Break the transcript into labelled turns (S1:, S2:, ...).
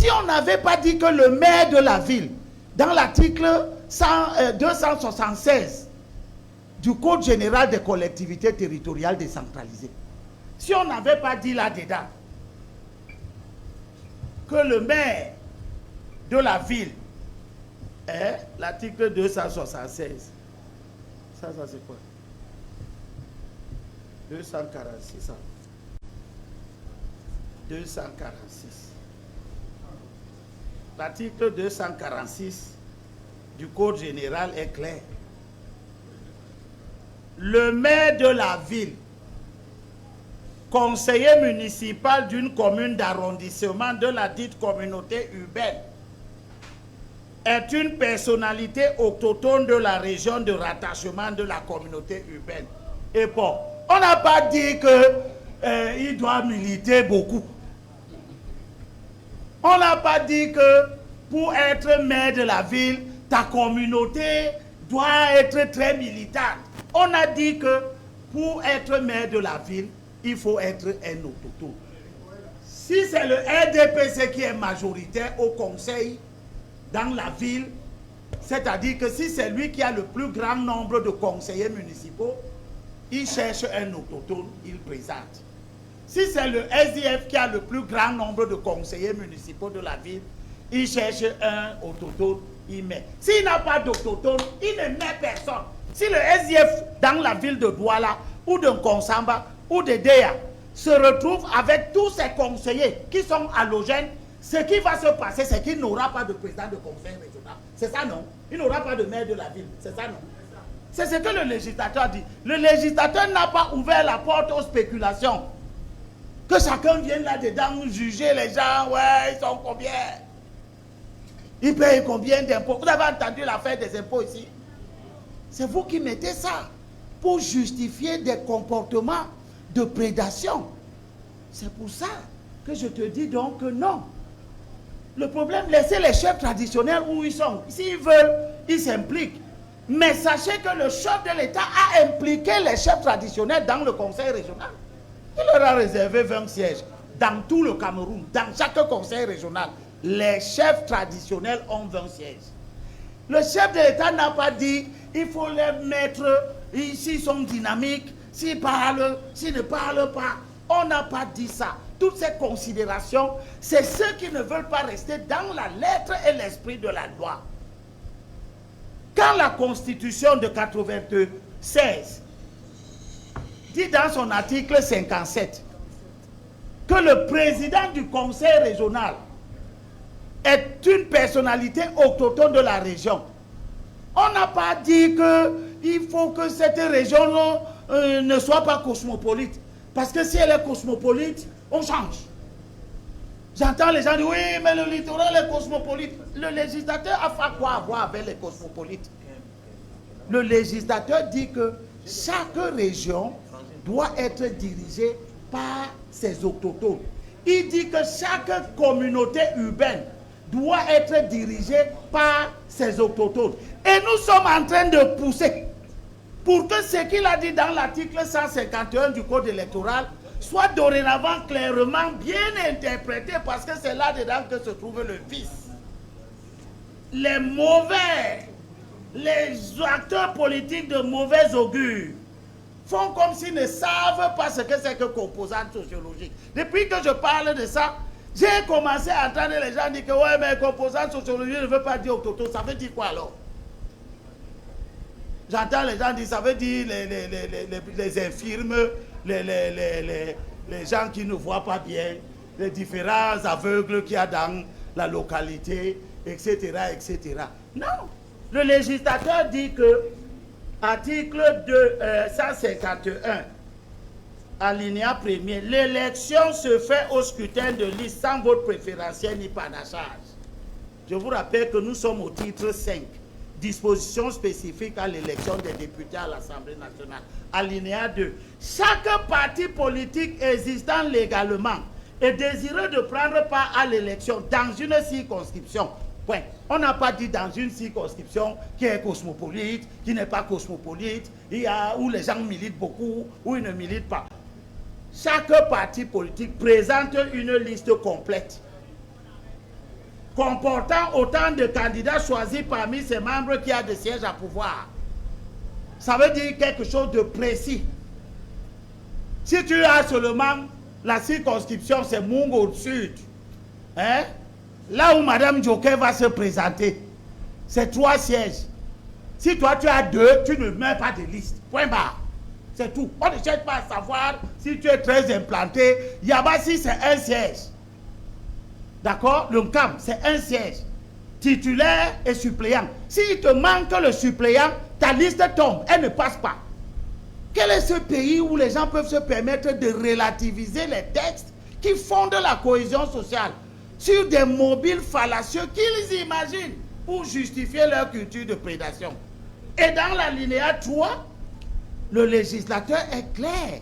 S1: Si on n'avait pas dit que le maire de la ville, dans l'article 276 du Code général des collectivités territoriales décentralisées, si on n'avait pas dit là-dedans que le maire de la ville, l'article 276, ça c'est quoi? 246, 246. L'article 246 du Code général est clair. Le maire de la ville, conseiller municipal d'une commune d'arrondissement de la dite communauté urbaine, est une personnalité autochtone de la région de rattachement de la communauté urbaine. Et bon, on n'a pas dit qu'il doit militer beaucoup. On n'a pas dit que pour être maire de la ville, ta communauté doit être très militante. On a dit que pour être maire de la ville, il faut être un autochtone. Si c'est le RDPC qui est majoritaire au conseil dans la ville, c'est-à-dire que si c'est lui qui a le plus grand nombre de conseillers municipaux, il cherche un autochtone, il présente. Si c'est le SDF qui a le plus grand nombre de conseillers municipaux de la ville, il cherche un autochtone, il met. S'il n'a pas d'autochtone, il ne met personne. Si le SDF dans la ville de Douala, ou de Konsamba, ou de Déa, se retrouve avec tous ses conseillers qui sont halogènes, ce qui va se passer, c'est qu'il n'aura pas de président de conseil régional. C'est ça, non? Il n'aura pas de maire de la ville. C'est ça, non? C'est ce que le législateur dit. Le législateur n'a pas ouvert la porte aux spéculations. Que chacun vienne là-dedans juger les gens. Ouais, ils sont combien? Ils payent combien d'impôts? Vous avez entendu l'affaire des impôts ici? C'est vous qui mettez ça pour justifier des comportements de prédation. C'est pour ça que je te dis donc que non. Le problème, laissez les chefs traditionnels où ils sont. S'ils veulent, ils s'impliquent. Mais sachez que le chef de l'État a impliqué les chefs traditionnels dans le conseil régional. Il leur a réservé 20 sièges dans tout le Cameroun, dans chaque conseil régional. Les chefs traditionnels ont 20 sièges. Le chef de l'État n'a pas dit il faut les mettre, s'ils sont dynamiques, s'ils parlent, s'ils ne parlent pas. On n'a pas dit ça. Toutes ces considérations, c'est ceux qui ne veulent pas rester dans la lettre et l'esprit de la loi. Quand la Constitution de 96 dit dans son article 57 que le président du conseil régional est une personnalité autochtone de la région, on n'a pas dit qu'il faut que cette région ne soit pas cosmopolite. Parce que si elle est cosmopolite, on change. J'entends les gens dire, oui, mais le littoral est cosmopolite. Le législateur a fait quoi avoir avec les cosmopolites? Le législateur dit que chaque région doit être dirigée par ses autochtones. Il dit que chaque communauté urbaine doit être dirigée par ses autochtones. Et nous sommes en train de pousser pour que ce qu'il a dit dans l'article 151 du Code électoral soit dorénavant clairement bien interprété, parce que c'est là-dedans que se trouve le vice. Les mauvais, les acteurs politiques de mauvais augure font comme s'ils ne savent pas ce que c'est que composante sociologique. Depuis que je parle de ça, j'ai commencé à entendre les gens dire que ouais, mais composante sociologique ne veut pas dire autochtone. Ça veut dire quoi alors? J'entends les gens dire, ça veut dire les infirmes, les gens qui ne voient pas bien, les différents aveugles qu'il y a dans la localité, etc., etc. Non. Le législateur dit que, article 151, alinéa 1er, l'élection se fait au scrutin de liste sans vote préférentiel ni panachage. Je vous rappelle que nous sommes au titre 5. Dispositions spécifiques à l'élection des députés à l'Assemblée nationale. Alinéa 2. Chaque parti politique existant légalement et désireux de prendre part à l'élection dans une circonscription. Point. On n'a pas dit dans une circonscription qui est cosmopolite, qui n'est pas cosmopolite, où les gens militent beaucoup, où ils ne militent pas. Chaque parti politique présente une liste complète comportant autant de candidats choisis parmi ses membres qui a des sièges à pouvoir. Ça veut dire quelque chose de précis. Si tu as seulement la circonscription, c'est Mungo Sud, hein? Là où Madame Joker va se présenter, c'est 3 sièges. Si toi tu as 2, tu ne mets pas de liste. Point barre. C'est tout. On ne cherche pas à savoir si tu es très implanté. Yabassi, c'est 1 siège. D'accord? Le CAM, c'est 1 siège. Titulaire et suppléant. S'il te manque le suppléant, ta liste tombe. Elle ne passe pas. Quel est ce pays où les gens peuvent se permettre de relativiser les textes qui fondent la cohésion sociale sur des mobiles fallacieux qu'ils imaginent pour justifier leur culture de prédation? Et dans l'alinéa 3, le législateur est clair.